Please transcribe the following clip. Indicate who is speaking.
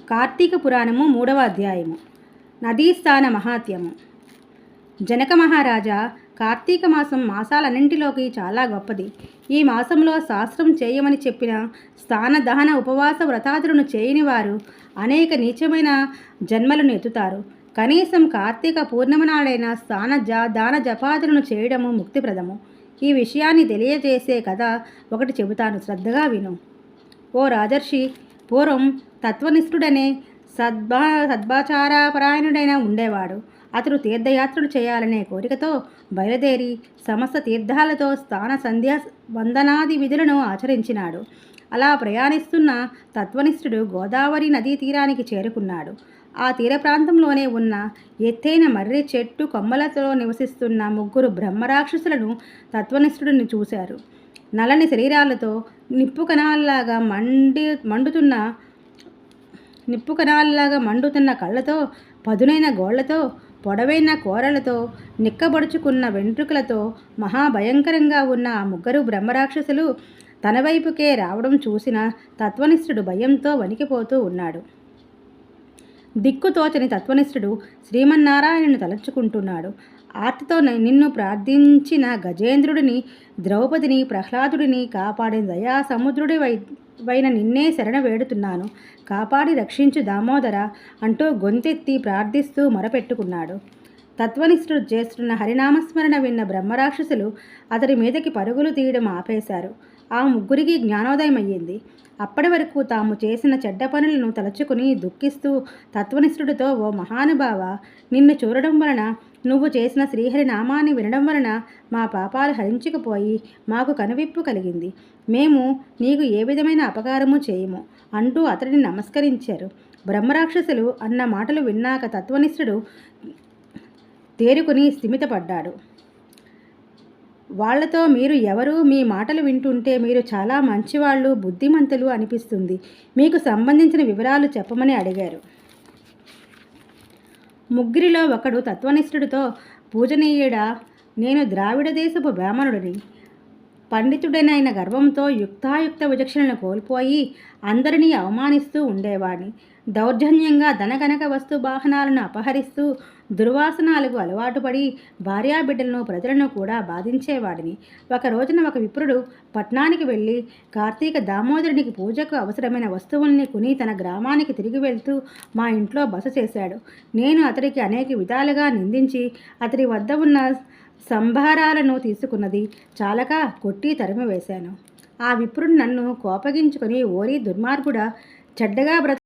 Speaker 1: కార్తీక పురాణము 3వ అధ్యాయము. నదీస్థాన మహాత్యము. జనక మహారాజా, కార్తీక మాసం మాసాలన్నింటిలోకి చాలా గొప్పది. ఈ మాసంలో శాస్త్రం చేయమని చెప్పిన స్థాన దహన ఉపవాస వ్రతాదులను చేయని వారు అనేక నీచమైన జన్మలను ఎత్తుతారు. కనీసం కార్తీక పూర్ణిమ నాడైన దాన జపాదులను చేయడము ముక్తిప్రదము. ఈ విషయాన్ని తెలియజేసే కథ ఒకటి చెబుతాను, శ్రద్ధగా విను. ఓ రాజర్షి, పూర్వం తత్వనిష్ఠుడనే సద్భాచారపరాయణుడైన ఉండేవాడు. అతడు తీర్థయాత్రలు చేయాలనే కోరికతో బయలుదేరి సమస్త తీర్థాలతో స్థాన సంధ్యా వందనాది విధులను ఆచరించినాడు. అలా ప్రయాణిస్తున్న తత్వనిష్ఠుడు గోదావరి నదీ తీరానికి చేరుకున్నాడు. ఆ తీర ప్రాంతంలోనే ఉన్న ఎత్తైన మర్రి చెట్టు కొమ్మలతో నివసిస్తున్న 3 బ్రహ్మరాక్షసులను తత్వనిష్ఠుడిని చూశారు. నల్లని శరీరాలతో నిప్పు కణాలలాగా మండుతున్న కళ్ళతో, పదునైన గోళ్లతో, పొడవైన కోరలతో, నిక్కబడుచుకున్న వెంట్రుకలతో మహాభయంకరంగా ఉన్న ఆ 3 బ్రహ్మరాక్షసులు తన వైపుకే రావడం చూసిన తత్వనిష్ఠుడు భయంతో వణికిపోతూ ఉన్నాడు. దిక్కుతోచని తత్వనిష్ఠుడు శ్రీమన్నారాయణుని తలంచుకుంటున్నాడు. ఆర్తితో నిన్ను ప్రార్థించిన గజేంద్రుడిని, ద్రౌపదిని, ప్రహ్లాదుడిని కాపాడిన దయా సముద్రుడివైన నిన్నే శరణ వేడుతున్నాను, కాపాడి రక్షించు దామోదర అంటూ గొంతెత్తి ప్రార్థిస్తూ మొరపెట్టుకున్నాడు. తత్వనిష్ఠుడు చేస్తున్న హరినామస్మరణ విన్న బ్రహ్మరాక్షసులు అతడి మీదకి పరుగులు తీయడం ఆపేశారు. ఆ 3కి జ్ఞానోదయం అయ్యింది. అప్పటి వరకు తాము చేసిన చెడ్డ పనులను తలుచుకుని దుఃఖిస్తూ తత్వనిష్ఠుడితో, ఓ మహానుభావ, నిన్ను చూడడం వలన, నువ్వు చేసిన శ్రీహరి నామాన్ని వినడం వలన మా పాపాలు హరించుకుపోయి మాకు కనువిప్పు కలిగింది. మేము నీకు ఏ విధమైన అపకారము చేయము అంటూ అతడిని నమస్కరించారు. బ్రహ్మరాక్షసులు అన్న మాటలు విన్నాక తత్వనిష్ఠుడు తేరుకుని స్థిమితపడ్డాడు. వాళ్లతో, మీరు ఎవరు? మీ మాటలు వింటుంటే మీరు చాలా మంచివాళ్ళు, బుద్ధిమంతులు అనిపిస్తుంది. మీకు సంబంధించిన వివరాలు చెప్పమని అడిగారు. 3లో ఒకడు తత్వనిష్ఠుడితో, పూజనీయుడా, నేను ద్రావిడ దేశపు బ్రాహ్మణుడిని. పండితుడనైన గర్వంతో యుక్తాయుక్త విచక్షణను కోల్పోయి అందరినీ అవమానిస్తూ ఉండేవాడిని. దౌర్జన్యంగా ధనకనక వస్తువాహనాలను అపహరిస్తూ దుర్వాసనాలకు అలవాటుపడి భార్యాబిడ్డలను, ప్రజలను కూడా బాధించేవాడిని. ఒక రోజున ఒక విప్రుడు పట్నానికి వెళ్ళి కార్తీక దామోదరునికి పూజకు అవసరమైన వస్తువుల్ని కొని తన గ్రామానికి తిరిగి వెళ్తూ మా ఇంట్లో బస చేశాడు. నేను అతడికి అనేక విధాలుగా నిందించి అతడి వద్ద ఉన్న సంభారాలను తీసుకున్నది చాలక కొట్టి తరిమివేశాను. ఆ విప్రుడు నన్ను కోపగించుకొని, ఓరి దుర్మార్గుడా, చెడ్డగా